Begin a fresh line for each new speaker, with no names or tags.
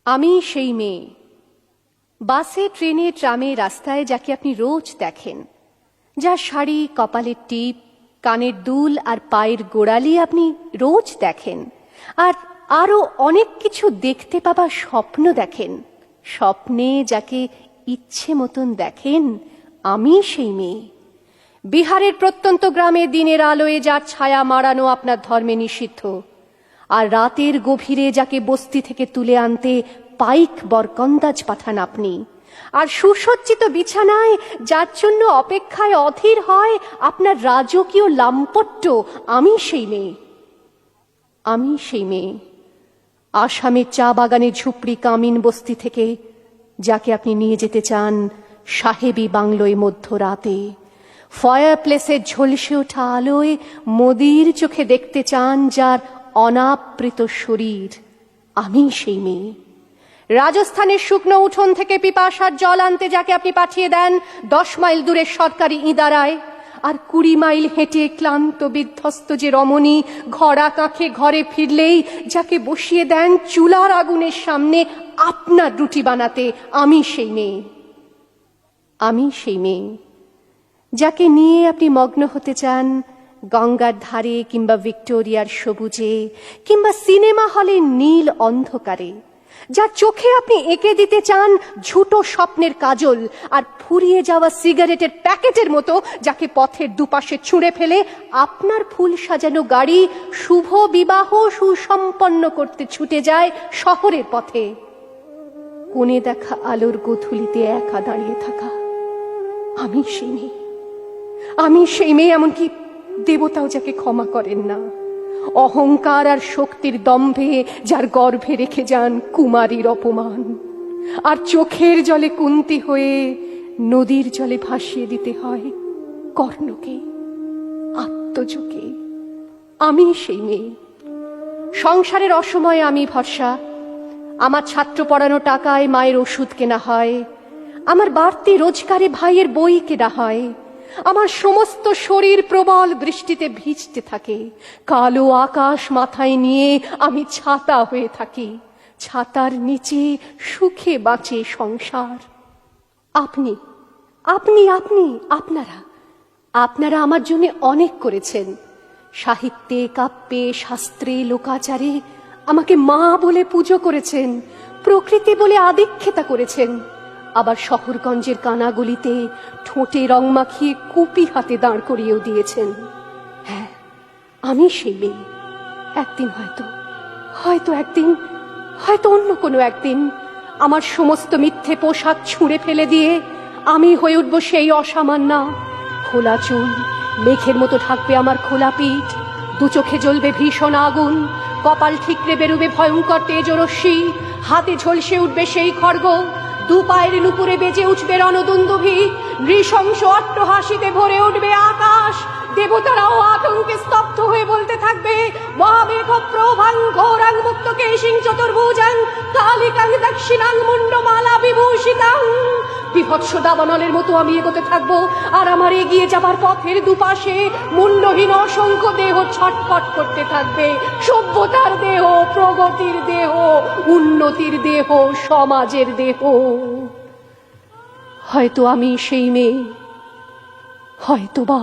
আমি সেই মেয়ে, বাসে, ট্রেনে, ট্রামে, রাস্তায় যাকে আপনি রোজ দেখেন, যার শাড়ি, কপালের টিপ, কানের দুল আর পায়ের গোড়ালি আপনি রোজ দেখেন, আর আরো অনেক কিছু দেখতে পাবার স্বপ্ন দেখেন। স্বপ্নে যাকে ইচ্ছে মতন দেখেন, আমি সেই মেয়ে। বিহারের প্রত্যন্ত গ্রামে দিনের আলোয় যার ছায়া মাড়ানো আপনার ধর্মে নিষিদ্ধ, আর রাতের গভীরে যাকে বস্তি থেকে তুলে আনতে পাইক বরকন্দাজ পাঠান আপনি, আর সুসজ্জিত বিছানায় যার জন্য অপেক্ষায় অধীর হয় আপনার রাজকীয় লাম্পট্য, আমি সেই মেয়ে। আমি সেই মেয়ে। আসামের চা বাগানে ঝুপড়ি কামিন বস্তি থেকে যাকে আপনি নিয়ে যেতে চান সাহেবী বাংলোয় মধ্যরাতে, ফায়ার প্লেসের ঝলসে ওঠা আলোয় মোদির চোখে দেখতে চান যার অনাবৃত শরীর, আমি সেই মেয়ে। রাজস্থানের শুকনো উঠোন থেকে পিপাসার জল আনতে যাকে আপনি পাঠিয়ে দেন 10 মাইল দূরের সরকারি ইদারায়, আর 20 মাইল হেঁটে ক্লান্ত বিধ্বস্ত যে রমণী ঘরা কাঁখে ঘরে ফিরলেই যাকে বসিয়ে দেন চুলার আগুনের সামনে আপনার রুটি বানাতে, আমি সেই মেয়ে। আমি সেই মেয়ে যাকে নিয়ে আপনি মগ্ন হতে চান গঙ্গার ধারে, কিংবা ভিক্টোরিয়ার সবুজে, কিংবা সিনেমা হলের নীল অন্ধকারে, যার চোখে আপনি এঁকে দিতে চান ঝুটো স্বপ্নের কাজল, আর ফুরিয়ে যাওয়া সিগারেটের প্যাকেটের মতো যাকে পথের দুপাশে ছুঁড়ে ফেলে আপনার ফুল সাজানো গাড়ি শুভ বিবাহ সুসম্পন্ন করতে ছুটে যায় শহরের পথে। কোণে দেখা আলোর গোধূলিতে একা দাঁড়িয়ে থাকা, আমি সেই মেয়ে। আমি সেই মেয়ে, এমনকি দেবতাও যাকে ক্ষমা করেন না, অহংকার আর শক্তির দম্ভে যার গর্ভে রেখে যান কুমারীর অপমান, আর চোখের জলে কুন্তি হয়ে নদীর জলে ভাসিয়ে দিতে হয় কর্ণকে, আত্মজকে। আমি সেই মেয়ে। সংসারের অসময়ে আমি ভরসা, আমার ছাত্র পড়ানো টাকায় মায়ের ওষুধ কেনা হয়, আমার বাড়তি রোজগারে ভাইয়ের বই কেনা হয়, আমার সমস্ত শরীর প্রবল বৃষ্টিতে ভিজতে থাকে, কালো আকাশ মাথায় নিয়ে আমি ছাতা হয়ে থাকি, ছাতার নিচে সুখে বাঁচে সংসার। আপনি আপনি আপনি আপনারা আপনারা আমার জন্য অনেক করেছেন। সাহিত্যে, কাব্যে, শাস্ত্রে, লোকাচারে আমাকে মা বলে পুজো করেছেন, প্রকৃতি বলে আদিক্ষেতা করেছেন, আবার শহরগঞ্জের কানাগলিতে ঠোঁটে রং মাখিয়ে কুপি হাতে দাঁড় করিয়েও দিয়েছেন। হ্যাঁ, আমি সেই মেয়ে। একদিন হয়তো অন্য কোনো একদিন আমার সমস্ত মিথ্যে পোশাক ছুঁড়ে ফেলে দিয়ে আমি হয়ে উঠব সেই অসামান্যা। খোলা চুল মেঘের মতো ঢাকবে আমার খোলা পিঠ, দু চোখে জ্বলবে ভীষণ আগুন, কপাল ঠিকরে বেরুবে ভয়ঙ্কর তেজরশ্মি, হাতে ঝলসে উঠবে সেই খড়গ, দু পায়ের নুপুরে বেজে উঠবে রণদুন্দুভি, নৃশংস অট্টহাসিতে ভরে উঠবে আকাশ। দেবতারাও আতঙ্কে স্তব্ধ হয়ে বলতে থাকবে, মহামেঘ প্রভাং ঘোরাং মুক্ত কেশিং চতুর্ভুজাং কালিকাং দক্ষিণাং মুন্ডমালা বিভূষিতাং। বিভৎস দাবানলের মতো আমি এগোতে থাকবো, আর আমার এগিয়ে যাবার পথের দুপাশে মুন্ডহীন অসংখ্য দেহ ছটফট করতে থাকবে। সভ্যতার দেহ, প্রগতির দেহ, উন্নতির দেহ, সমাজের দেহ। হয়তো আমি সেই মেয়ে, হয়তোবা।